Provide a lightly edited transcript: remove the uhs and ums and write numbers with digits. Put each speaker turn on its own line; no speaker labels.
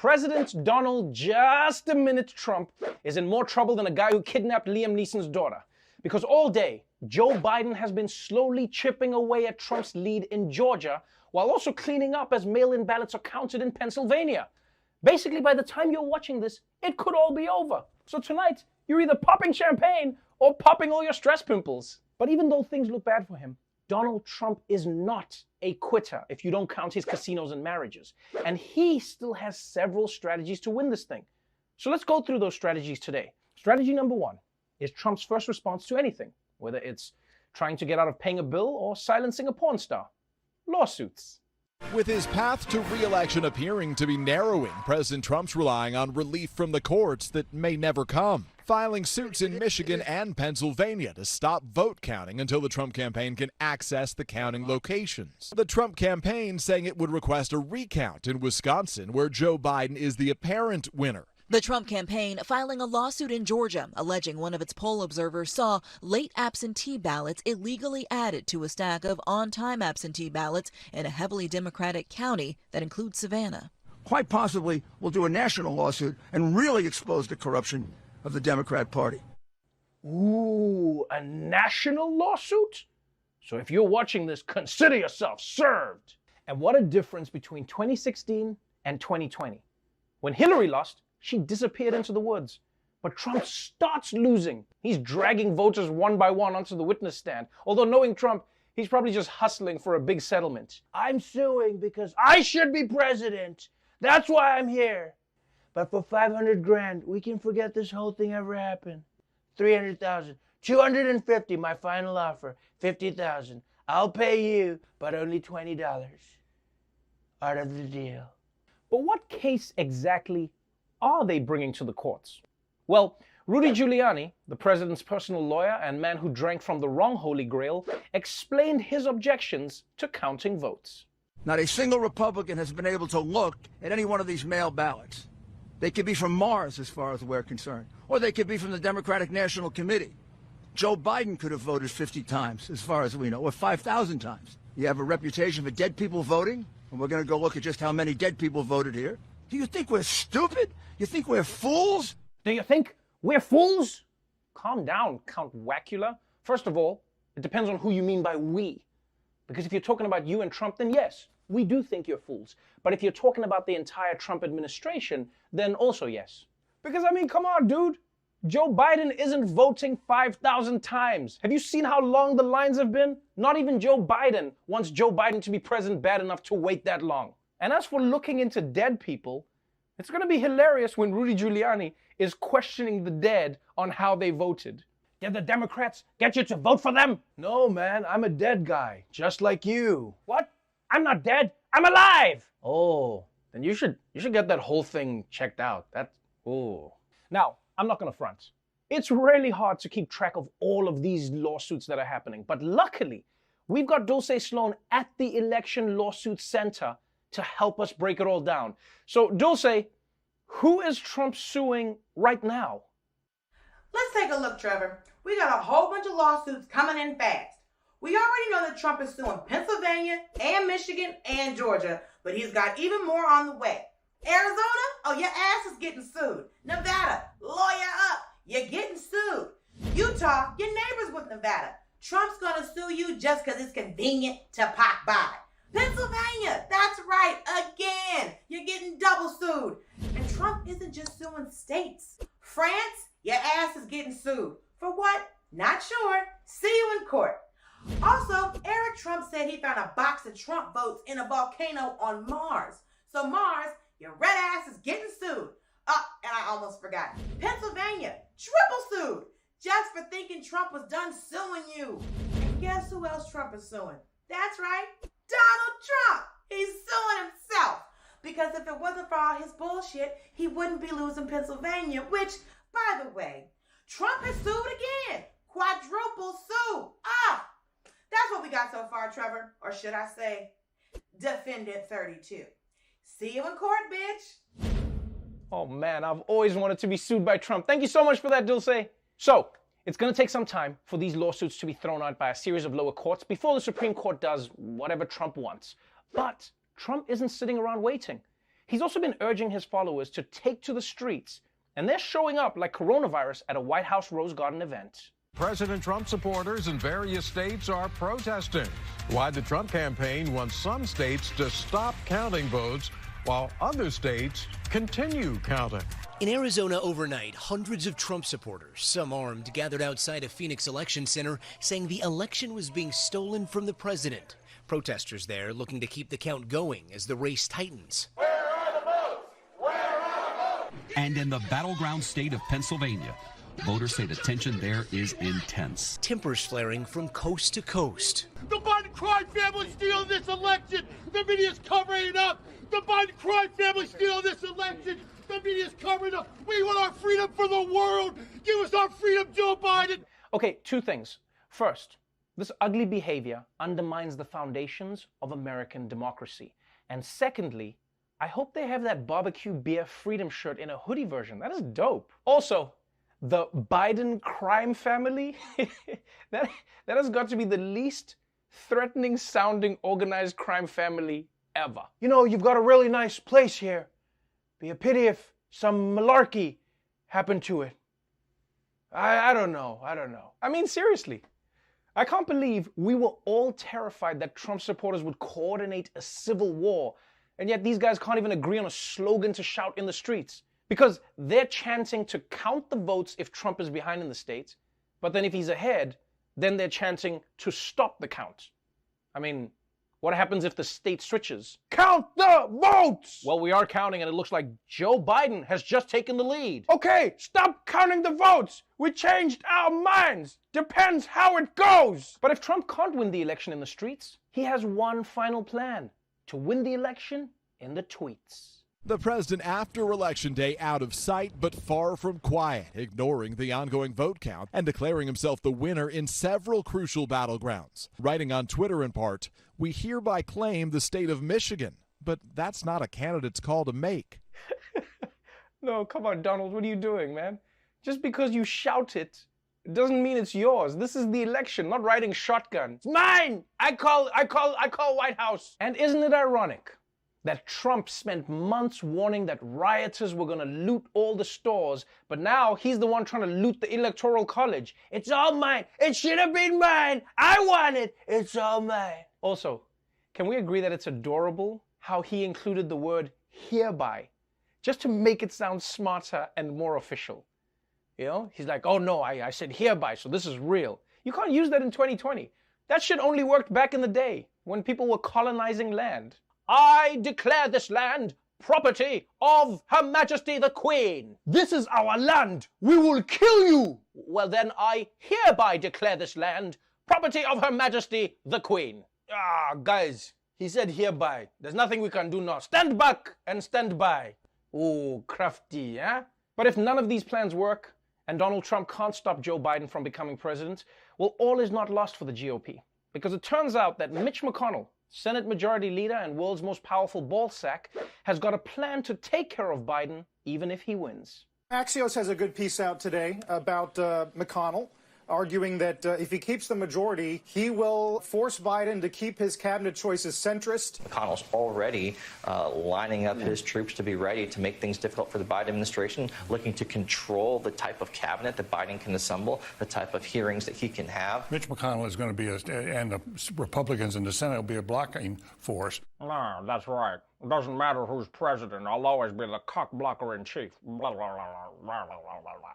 President Donald Just a Minute Trump is in more trouble than a guy who kidnapped Liam Neeson's daughter. Because all day, Joe Biden has been slowly chipping away at Trump's lead in Georgia, while also cleaning up as mail-in ballots are counted in Pennsylvania. Basically, by the time you're watching this, it could all be over. So tonight, you're either popping champagne or popping all your stress pimples. But even though things look bad for him, Donald Trump is not a quitter if you don't count his casinos and marriages. And he still has several strategies to win this thing. So let's go through those strategies today. Strategy number one is Trump's first response to anything, whether it's trying to get out of paying a bill or silencing a porn star. Lawsuits.
With his path to re-election appearing to be narrowing, President Trump's relying on relief from the courts that may never come, filing suits in Michigan and Pennsylvania to stop vote counting until the Trump campaign can access the counting locations. The Trump campaign saying it would request a recount in Wisconsin, where Joe Biden is the apparent winner.
The Trump campaign filing a lawsuit in Georgia, alleging one of its poll observers saw late absentee ballots illegally added to a stack of on-time absentee ballots in a heavily Democratic county that includes Savannah.
Quite possibly, we'll do a national lawsuit and really expose the corruption of the Democrat Party.
Ooh, a national lawsuit? So if you're watching this, consider yourself served. And what a difference between 2016 and 2020. When Hillary lost, she disappeared into the woods. But Trump starts losing. He's dragging voters one by one onto the witness stand. Although knowing Trump, he's probably just hustling for a big settlement. I'm suing because I should be president. That's why I'm here. But for 500 grand, we can forget this whole thing ever happened. 300,000, 250, my final offer, 50,000. I'll pay you, but only $20. Art of the deal. But what case exactly are they bringing to the courts? Well, Rudy Giuliani, the president's personal lawyer and man who drank from the wrong Holy Grail, explained his objections to counting votes.
Not a single Republican has been able to look at any one of these mail ballots. They could be from Mars, as far as we're concerned, or they could be from the Democratic National Committee. Joe Biden could have voted 50 times, as far as we know, or 5,000 times. You have a reputation for dead people voting, and we're going to go look at just how many dead people voted here. Do you think we're stupid? You think we're fools?
Do you think we're fools? Calm down, Count Wacula. First of all, it depends on who you mean by we. Because if you're talking about you and Trump, then yes, we do think you're fools. But if you're talking about the entire Trump administration, then also yes. Because I mean, come on, dude. Joe Biden isn't voting 5,000 times. Have you seen how long the lines have been? Not even Joe Biden wants Joe Biden to be president bad enough to wait that long. And as for looking into dead people, it's going to be hilarious when Rudy Giuliani is questioning the dead on how they voted. Did the Democrats get you to vote for them? No, man, I'm a dead guy, just like you. What? I'm not dead. I'm alive. Oh, then you should get that whole thing checked out. Now, I'm not going to front. It's really hard to keep track of all of these lawsuits that are happening. But luckily, we've got Dulce Sloan at the Election Lawsuit Center to help us break it all down. So, Dulce, who is Trump suing right now?
Let's take a look, Trevor. We got a whole bunch of lawsuits coming in fast. We already know that Trump is suing Pennsylvania and Michigan and Georgia, but he's got even more on the way. Arizona? Oh, your ass is getting sued. Nevada? Lawyer up. You're getting sued. Utah? Your neighbor's with Nevada. Trump's gonna sue you just because it's convenient to pop by. Pennsylvania, that's right, again, you're getting double sued. And Trump isn't just suing states. France, your ass is getting sued. For what? Not sure. See you in court. Also, Eric Trump said he found a box of Trump votes in a volcano on Mars. So Mars, your red ass is getting sued. Oh, and I almost forgot. Pennsylvania, triple sued. Just for thinking Trump was done suing you. And guess who else Trump is suing? That's right. Donald Trump. He's suing himself. Because if it wasn't for all his bullshit, he wouldn't be losing Pennsylvania, which, by the way, Trump has sued again. Quadruple sue. That's what we got so far, Trevor. Or should I say, Defendant 32. See you in court, bitch.
Oh man, I've always wanted to be sued by Trump. Thank you so much for that, Dulce. So, it's going to take some time for these lawsuits to be thrown out by a series of lower courts before the Supreme Court does whatever Trump wants. But Trump isn't sitting around waiting. He's also been urging his followers to take to the streets, and they're showing up like coronavirus at a White House Rose Garden event.
President Trump supporters in various states are protesting. Why the Trump campaign wants some states to stop counting votes while other states continue counting.
In Arizona overnight, hundreds of Trump supporters, some armed, gathered outside a Phoenix election center saying the election was being stolen from the president. Protesters there looking to keep the count going as the race tightens.
Where are the votes? Where are the votes?
And in the battleground state of Pennsylvania, voters say the tension there is intense.
Tempers flaring from coast to coast.
The Biden crime family stealing this election. The media's covering it up. The Biden crime family stealing this election. The media's covering it up. We want our freedom for the world. Give us our freedom, Joe Biden.
Okay, two things. First, this ugly behavior undermines the foundations of American democracy. And secondly, I hope they have that barbecue beer freedom shirt in a hoodie version. That is dope. Also, the Biden crime family, that has got to be the least threatening sounding organized crime family ever. You know, you've got a really nice place here. Be a pity if some malarkey happened to it. I don't know. I mean, seriously. I can't believe we were all terrified that Trump supporters would coordinate a civil war, and yet these guys can't even agree on a slogan to shout in the streets. Because they're chanting to count the votes if Trump is behind in the states, but then if he's ahead, then they're chanting to stop the count. I mean, what happens if the state switches? Count the votes! Well, we are counting and it looks like Joe Biden has just taken the lead. Okay, stop counting the votes! We changed our minds! Depends how it goes! But if Trump can't win the election in the streets, he has one final plan: to win the election in the tweets.
The president after Election Day out of sight but far from quiet, ignoring the ongoing vote count and declaring himself the winner in several crucial battlegrounds. Writing on Twitter in part, "We hereby claim the state of Michigan," but that's not a candidate's call to make.
No, come on, Donald, what are you doing, man? Just because you shout it doesn't mean it's yours. This is the election, not riding shotgun. It's mine! I call White House. And isn't it ironic that Trump spent months warning that rioters were going to loot all the stores, but now he's the one trying to loot the Electoral College? It's all mine. It should have been mine. I want it. It's all mine. Also, can we agree that it's adorable how he included the word hereby, just to make it sound smarter and more official? You know, he's like, oh no, I said hereby, so this is real. You can't use that in 2020. That shit only worked back in the day when people were colonizing land. I declare this land property of Her Majesty the Queen. This is our land. We will kill you. Well, then I hereby declare this land property of Her Majesty the Queen. Ah, guys, he said hereby. There's nothing we can do now. Stand back and stand by. Oh, crafty, eh? But if none of these plans work and Donald Trump can't stop Joe Biden from becoming president, well, all is not lost for the GOP. Because it turns out that Mitch McConnell, Senate Majority Leader and world's most powerful ballsack, has got a plan to take care of Biden even if he wins.
Axios has a good piece out today about McConnell, arguing that if he keeps the majority, he will force Biden to keep his cabinet choices centrist.
McConnell's already lining up his troops to be ready to make things difficult for the Biden administration, looking to control the type of cabinet that Biden can assemble, the type of hearings that he can have.
Mitch McConnell is going to be, and the Republicans in the Senate will be a blocking force.
No, that's right. It doesn't matter who's president. I'll always be the cock blocker in chief. Blah, blah, blah, blah, blah, blah, blah.